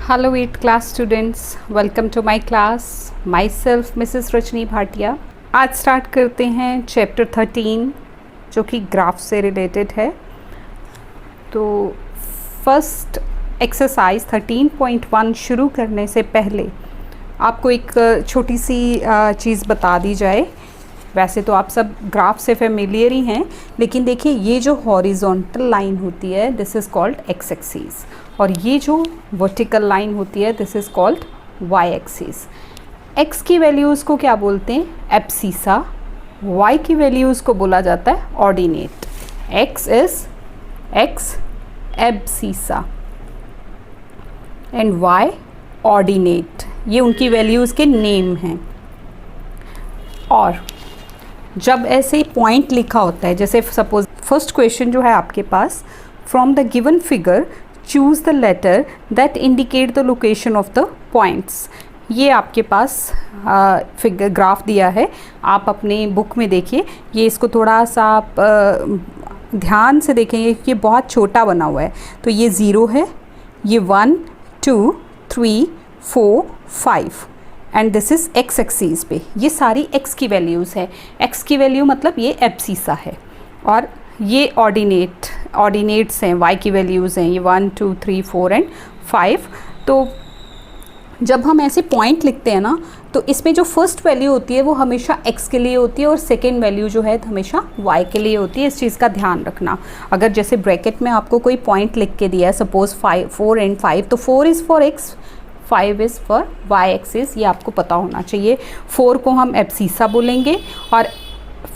Hello 8th class students, welcome to my class. Myself Mrs. Rajni Bhatia. आज start करते हैं chapter 13 जो कि ग्राफ से रिलेटेड है. तो फर्स्ट एक्सरसाइज 13.1 शुरू करने से पहले आपको एक छोटी सी चीज़ बता दी जाए. वैसे तो आप सब ग्राफ से फेमिलियर ही हैं, लेकिन देखिए ये जो हॉरिजॉन्टल लाइन होती है this is called X axis, और ये जो वर्टिकल लाइन होती है this is called Y axis. X की वैल्यूज़ को क्या बोलते हैं? एब्सिसा. वाई की वैल्यूज़ को बोला जाता है ordinate. X is X abscissa and Y ordinate. ये उनकी वैल्यूज़ के नेम हैं. और जब ऐसे पॉइंट लिखा होता है, जैसे सपोज फर्स्ट क्वेश्चन जो है आपके पास, from the given figure choose the letter that indicate the location of the points. ये आपके पास फिगर ग्राफ दिया है, आप अपने बुक में देखिए. ये इसको थोड़ा सा आप ध्यान से देखेंगे कि ये बहुत छोटा बना हुआ है. तो ये 0 है, ये 1 2 3 4 5 and this is x axis पे. ये सारी एक्स की वैल्यूज़ है. एक्स की वैल्यू मतलब ये एब्सिसा है, और ये ऑर्डिनेट्स हैं. वाई की वैल्यूज़ हैं ये 1 2 3 4 एंड 5. तो जब हम ऐसे पॉइंट लिखते हैं ना, तो इसमें जो फर्स्ट वैल्यू होती है वो हमेशा x के लिए होती है, और सेकेंड वैल्यू जो है हमेशा y के लिए होती है. इस चीज़ का ध्यान रखना. अगर जैसे ब्रैकेट में आपको कोई पॉइंट लिख के दिया है, सपोज 4 एंड 5, तो 4 is for x, 5 is for y axis. ये आपको पता होना चाहिए. 4 को हम एब्सिसा बोलेंगे और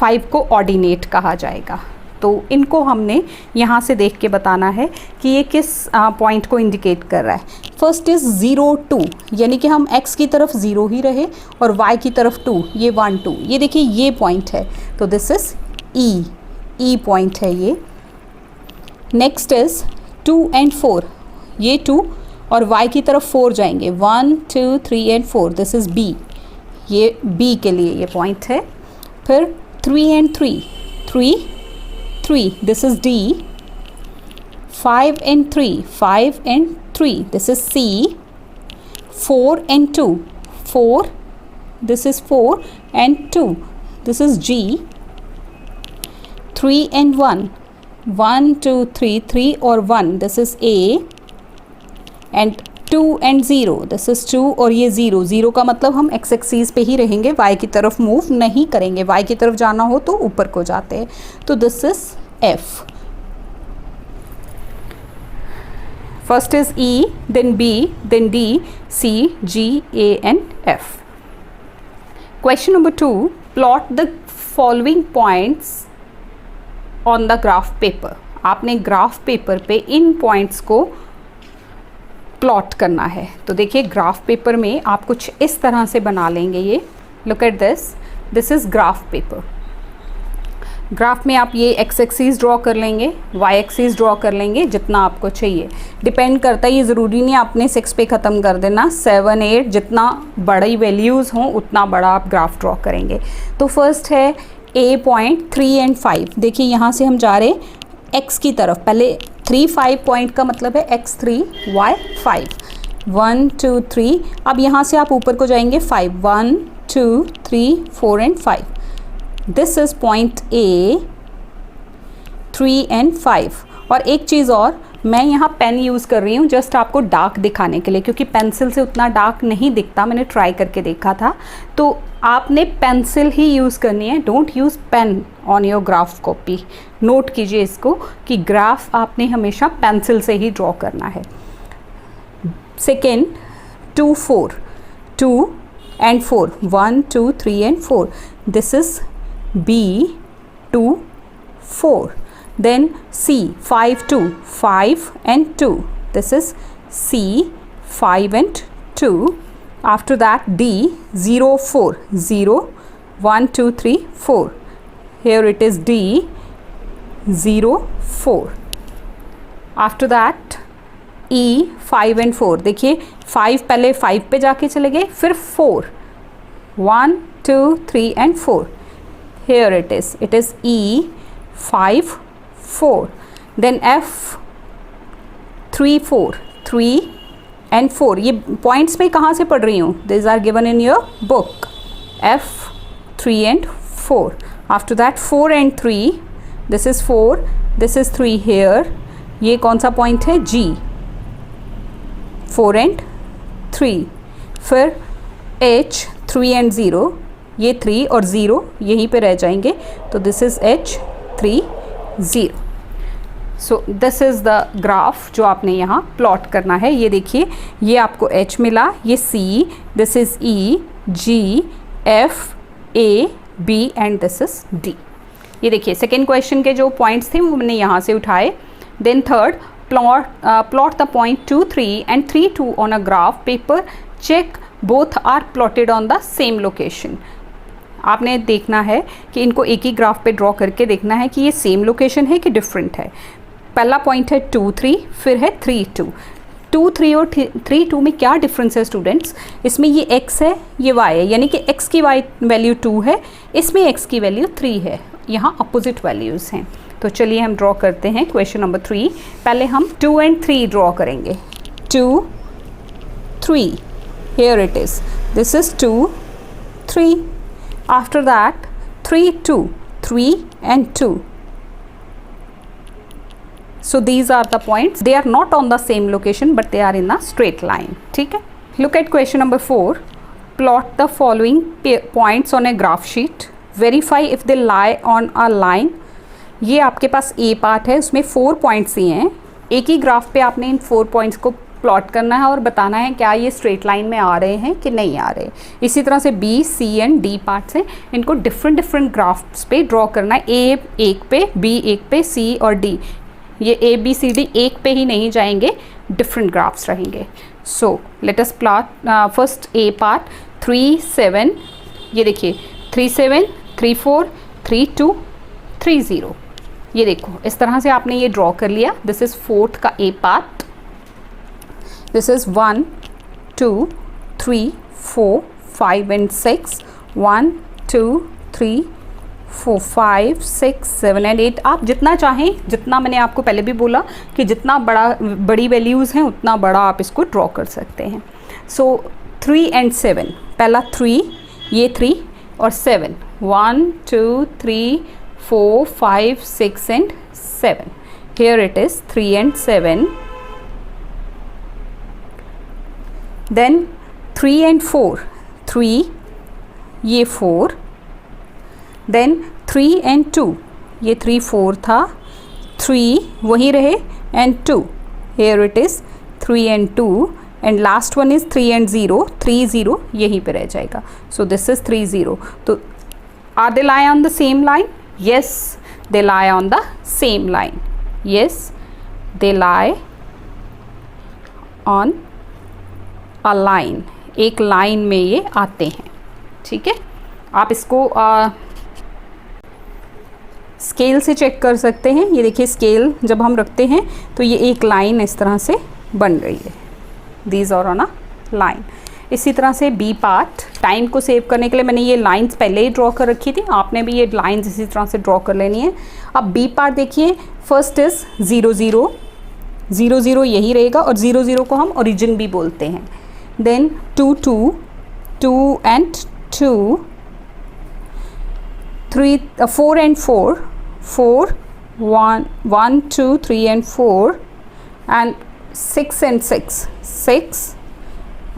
5 को ऑर्डिनेट कहा जाएगा. तो इनको हमने यहाँ से देख के बताना है कि ये किस पॉइंट को इंडिकेट कर रहा है. फर्स्ट इज़ 0 2, यानी कि हम x की तरफ 0 ही रहे और y की तरफ 2, ये 1 2. ये देखिए ये पॉइंट है, तो दिस इज़ ई पॉइंट है ये. नेक्स्ट इज़ 2 एंड 4, ये 2 और y की तरफ 4 जाएंगे, 1 2 3 एंड 4, दिस इज़ b. ये b के लिए ये पॉइंट है. फिर 3 and 3, 3, this is D. 5 and 3, 5 and 3, this is C. 4 and 2, 4, this is 4 and 2, this is G. 3 and 1, 1 2 3, 3 or 1, this is A. and 2 and 0, this is 2 और ये 0. 0 का मतलब हम x एक्सिस पे ही रहेंगे, y की तरफ मूव नहीं करेंगे. y की तरफ जाना हो तो ऊपर को जाते हैं. तो this is F. First is E, then B, then D, C, G, A and F. Question number 2. Plot the following points on the graph paper. आपने ग्राफ पेपर पे इन पॉइंट्स को प्लॉट करना है. तो देखिए ग्राफ पेपर में आप कुछ इस तरह से बना लेंगे. ये look at this is graph paper. Graph में आप ये एक्स एक्सिस ड्रॉ कर लेंगे, वाई एक्सिस ड्रॉ कर लेंगे, जितना आपको चाहिए. डिपेंड करता है, ये ज़रूरी नहीं आपने 6 पे ख़त्म कर देना. 7 8 जितना बड़ी वैल्यूज़ हों उतना बड़ा आप ग्राफ ड्रॉ करेंगे. तो फर्स्ट है ए पॉइंट 3 एंड 5. देखिए यहाँ से हम जा रहे एक्स की तरफ. पहले 3 5 पॉइंट का मतलब है x3 y5, 1 2 3. अब यहाँ से आप ऊपर को जाएंगे 5, 1 2 3 4 and 5. This is point A, 3 and 5. और एक चीज़ और, मैं यहाँ पेन यूज़ कर रही हूँ जस्ट आपको डार्क दिखाने के लिए, क्योंकि पेंसिल से उतना डार्क नहीं दिखता. मैंने ट्राई करके देखा था. तो आपने पेंसिल ही यूज़ करनी है. Don't use pain on your graph copy. Note कीजिए इसको कि ग्राफ आपने हमेशा पेंसिल से ही ड्रॉ करना है. Second 2 4, 2 and 4, 1 2 3 and 4. This is B, 2 4. Then C, 5 2, 5 and 2, this is C, 5 and 2. After that D, 0 4, 0 1 2 3 4. Here it is D, 0 4. After that E, 5 and 4. देखिए 5 पहले 5 पे जाके चले गए, फिर 4, 1 2 3 and 4. Here it is E, 5 4. Then F, 3 4, 3 and 4, ये points में कहाँ से पढ़ रही हूँ? These are given in your book. F, 3 and 4. After that 4 and 3, this is 4, this is 3 here. ये कौन सा पॉइंट है? G. 4 and 3. फिर H, 3 and 0, ये 3 और 0 यहीं पे रह जाएंगे, तो this is H, 3, 0. So this is the graph जो आपने यहाँ प्लॉट करना है. ये देखिए, ये आपको H मिला, ये C, this is E, G, F, A, B and this is D. ये देखिए सेकेंड क्वेश्चन के जो पॉइंट्स थे वो मैंने यहाँ से उठाए. Then third, plot the point 2, 3 and 3, 2 on a graph paper. Check both are plotted on the same location. आपने देखना है कि इनको एक ही ग्राफ पे ड्रॉ करके देखना है कि ये सेम लोकेशन है कि डिफरेंट है. पहला पॉइंट है 2, 3, फिर है 3, 2. 2, 3 और 3, 2 में क्या डिफरेंस है स्टूडेंट्स? इसमें ये x है, ये y है, यानी कि x की y वैल्यू 2 है, इसमें x की वैल्यू 3 है. यहाँ अपोजिट वैल्यूज़ हैं. तो चलिए हम ड्रॉ करते हैं क्वेश्चन नंबर 3. पहले हम 2 and 3 ड्रॉ करेंगे. 2, 3, here it is. This is 2, 3. After that 3, 2, 3 and 2. So these are the points. They are not on the same location but they are in a straight line. ठीक है. Look at question number 4. Plot the following points on a graph sheet. Verify if they lie on a line. ये आपके पास A part है, उसमें 4 points ही हैं. एक ही graph पे आपने इन 4 पॉइंट्स को प्लॉट करना है और बताना है क्या ये स्ट्रेट लाइन में आ रहे हैं कि नहीं आ रहे. इसी तरह से B, C and D parts हैं, इनको डिफरेंट ग्राफ्स पे ड्रॉ करना है. A एक पे, B एक पे, C और D. ये A, B, C, D एक पे ही नहीं जाएंगे, डिफरेंट ग्राफ्स रहेंगे. So let us plot first A part 3, 7. ये देखिए 3, 7, 3, 4, 3, 2, 3, 0. ये देखो इस तरह से आपने ये ड्रॉ कर लिया. दिस इज़ फोर्थ का A part. This is 1, 2, 3, 4, 5 and 6. 1, 2, 3, 4, 5, 6, 7 and 8. आप जितना चाहें, जितना मैंने आपको पहले भी बोला कि जितना बड़ी वैल्यूज़ हैं उतना बड़ा आप इसको ड्रॉ कर सकते हैं. सो 3 एंड 7, पहला 3, ये 3 और 7. 1, 2, 3, 4, 5, 6 and 7. Here it is 3 and 7. Then 3 and 4, 3, ये 4. Then 3 and 2, ये 3, 4 था, 3 वहीं रहे and 2. Here it is 3 and 2 and last one is 3 and 0. 3, 0 यहीं पे रह जाएगा. So this is 3, 0. तो are they lie on the same line? Yes, they lie on the same line. Yes, they lie on a line. एक line में ये आते हैं. ठीक है. आप इसको स्केल से चेक कर सकते हैं. ये देखिए स्केल जब हम रखते हैं तो ये एक लाइन इस तरह से बन रही है. These are on a line. इसी तरह से बी पार्ट, टाइम को सेव करने के लिए मैंने ये लाइंस पहले ही ड्रॉ कर रखी थी. आपने भी ये लाइंस इसी तरह से ड्रॉ कर लेनी है. अब बी पार्ट देखिए, फर्स्ट इज़ 0, 0. 0, 0 यही रहेगा और 0, 0 को हम ओरिजिन भी बोलते हैं. Then 2, 2, 2 and 2. 3, 4 and 4, 4, 1, 2, 3 and 4 and 6 and 6, 6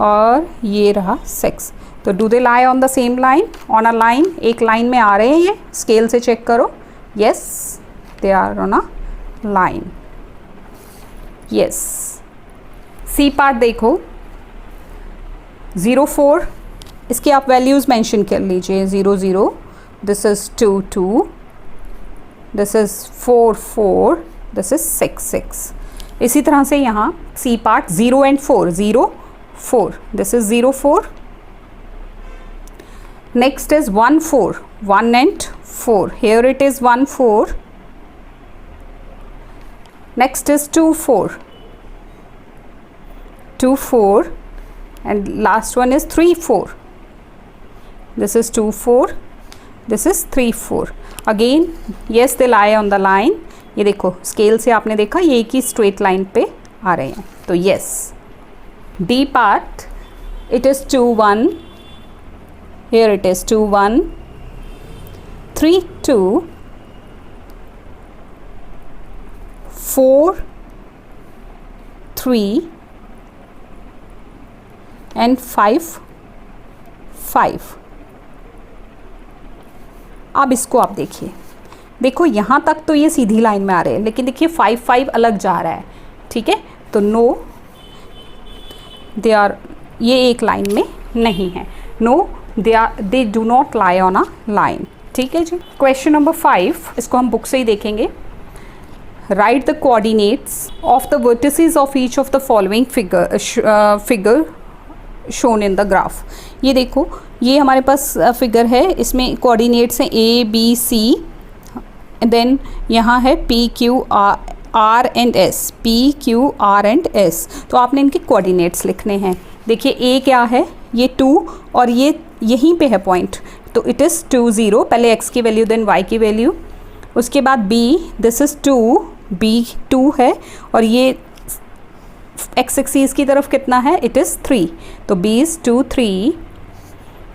और ये रहा 6. तो do they lie on the same line? On a line, एक लाइन में आ रहे हैं ये. स्केल से चेक करो. Yes, they are on a line. Yes. C part देखो 0, 4, इसकी आप वैल्यूज़ मेंशन कर लीजिए. 0, 0, this is 2, 2, this is 4, 4, this is 6, 6. इसी तरह से यहाँ C part 0 and 4, 0, 4, this is 0, 4. Next is 1, 4, 1 and 4. Here it is 1, 4. Next is 2, 4, 2, 4 and last one is 3, 4. This is 2, 4. This is 3, 4. Again, yes, they lie on the line. ये देखो scale से आपने देखा ये एक ही स्ट्रेट लाइन पे आ रहे हैं. तो yes, D part, it is 2 1, here it is 2 1, 3 2, 4 3 and 5 5. अब इसको आप देखिए, देखो यहाँ तक तो ये सीधी लाइन में आ रहे हैं, लेकिन देखिए 5 5 अलग जा रहा है, ठीक है, तो नो दे आर, ये एक लाइन में नहीं है, no they do not lie on a line, ठीक है जी। क्वेश्चन नंबर 5, इसको हम बुक से ही देखेंगे। Right the coordinates of the vertices of each of the following figure shown in the graph. ये देखो, ये हमारे पास फिगर है, इसमें कोऑर्डिनेट्स हैं A B C, देन यहाँ है P Q R and S, P Q R and S। तो आपने इनके कोऑर्डिनेट्स लिखने हैं। देखिए A क्या है, ये 2 और ये यहीं पे है पॉइंट, तो इट इज़ 2 0, पहले x की वैल्यू देन y की वैल्यू, उसके बाद B, दिस इज़ 2, B 2 है और ये x एक्सिस की तरफ कितना है, इट इज़ 3, तो B is 2 3.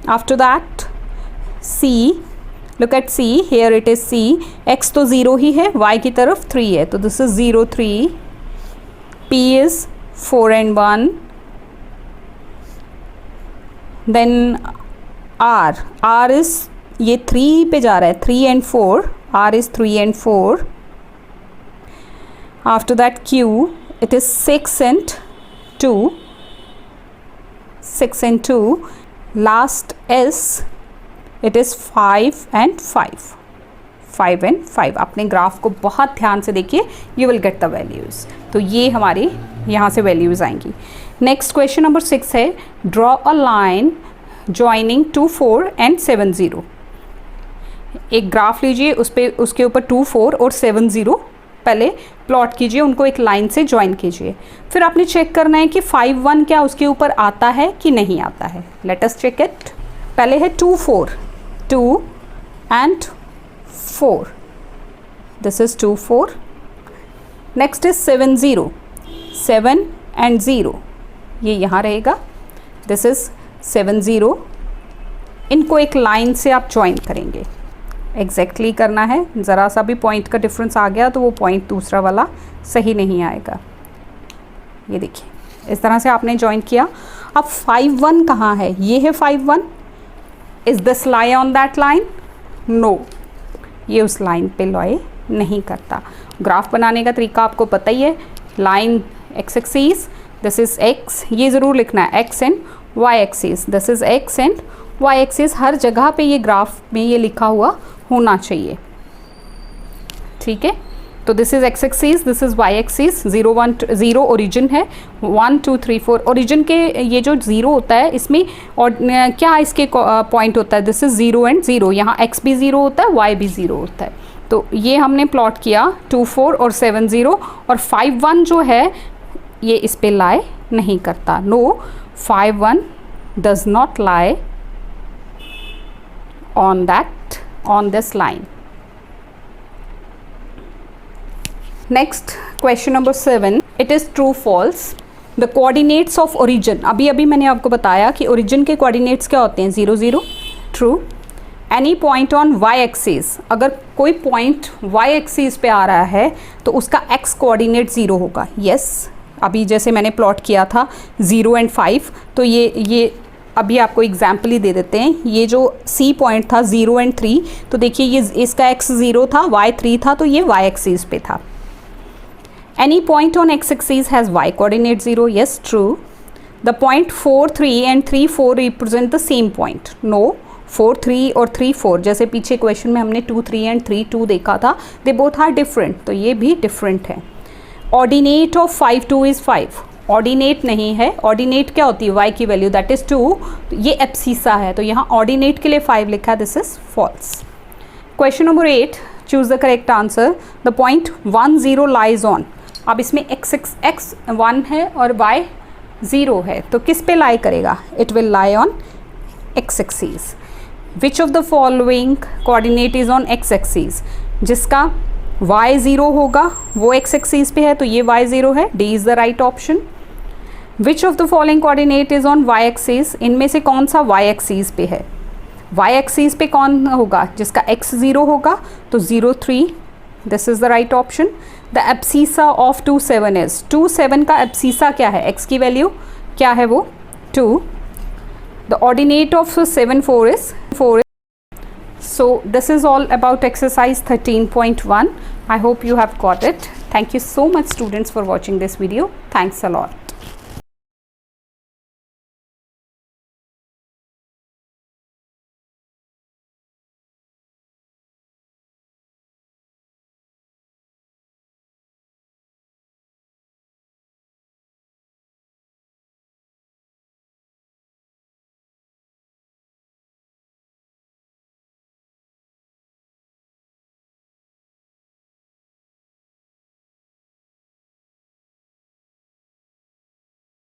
After that C, look at C, here it is C, x तो 0 ही है, y की तरफ 3 है, तो this is 0 3, P is 4 and 1, then R is, ये 3 पे जा रहा है, 3 and 4, R is 3 and 4. After that Q, it is 6 and 2, 6 and 2. Last S, it is 5 and 5, 5 and 5. अपने ग्राफ को बहुत ध्यान से देखिए, you will get the values. तो ये हमारे यहाँ से वैल्यूज़ आएंगी। नेक्स्ट क्वेश्चन नंबर 6 है, draw a line joining 2 4 and 7 0. एक ग्राफ लीजिए, उस पे उसके ऊपर 2 4 और 7 0 पहले प्लॉट कीजिए, उनको एक लाइन से ज्वाइन कीजिए। फिर आपने चेक करना है कि 5 1 क्या उसके ऊपर आता है कि नहीं आता है। Let us check it. पहले है 2 4, 2 and 4, this is 2 4. Next is 7 0, 7 and 0, ये यहाँ रहेगा, दिस इज 7 0. इनको एक लाइन से आप ज्वाइन करेंगे, एग्जैक्टली करना है, ज़रा सा भी पॉइंट का डिफरेंस आ गया तो वो पॉइंट दूसरा वाला सही नहीं आएगा। ये देखिए, इस तरह से आपने ज्वाइन किया। अब 5 1 कहाँ है, ये है 5 1, is this lie on that line, no, ये उस लाइन पे लाई नहीं करता। ग्राफ बनाने का तरीका आपको पता ही है, line x axis, this is x, ये ज़रूर लिखना है, x and y axis, this is x and y axis, हर जगह पे ये ग्राफ में ये लिखा हुआ होना चाहिए, ठीक है। तो this is x axis, this is y axis, 0 1 0 origin है, 1 2 3 4 ओरिजिन के ये जो 0 होता है इसमें, और क्या इसके पॉइंट होता है, दिस इज 0 and 0, यहाँ x भी 0 होता है, y भी 0 होता है। तो ये हमने प्लॉट किया 2 4 और 7 0, और 5 1 जो है ये इस पे लाई नहीं करता, no, 5 1 does not lie on this line. Next, question number 7, it is true false. The coordinates of origin, अभी मैंने आपको बताया कि origin के coordinates क्या होते हैं, 0 0, true. Any point on y axis, अगर कोई point y axis पे आ रहा है तो उसका x coordinate 0 होगा, yes. अभी जैसे मैंने प्लॉट किया था 0 and 5, तो ये अभी आपको एग्जाम्पल ही दे देते हैं। ये जो C पॉइंट था 0 and 3, तो देखिए ये इसका x 0 था, y 3 था, तो ये y एक्सिस पे था। Any point on x axis has y coordinate 0, yes true. The point 4 3 and 3 4 represent the same point, no. 4 3 और 3 4, जैसे पीछे क्वेश्चन में हमने 2 3 and 3 2 देखा था, दे बोथ आर डिफरेंट, तो ये भी डिफरेंट है। ऑर्डिनेट ऑफ 5 2 इज़ 5, ऑर्डिनेट नहीं है, ऑर्डिनेट क्या होती है, y की वैल्यू दैट इज़ 2, ये एब्सिसा है, तो यहाँ ऑर्डिनेट के लिए 5 लिखा है, this is false. Question number 8, choose the correct answer. The point 1 0 lies on, अब इसमें x 1 है और y 0 है, तो किस पे लाई करेगा, it will lie on x axis. Which of the following coordinate is on x axis, जिसका y 0 होगा वो x एक्सिस पे है, तो ये y 0 है, D is the right option. Which of the following coordinate is on y axis, इनमें से कौन सा वाई एक्सिस पे है, वाई एक्सिस पे कौन होगा, जिसका x 0 होगा तो 0 3, this is the right option. The abscissa of 2 7 is, 2 7 का एब्सीसा क्या है, x की वैल्यू क्या है वो 2. The ordinate of 7 4 is 4. So this is all about exercise 13.1. I hope you have got it. Thank you so much students for watching this video. Thanks a lot.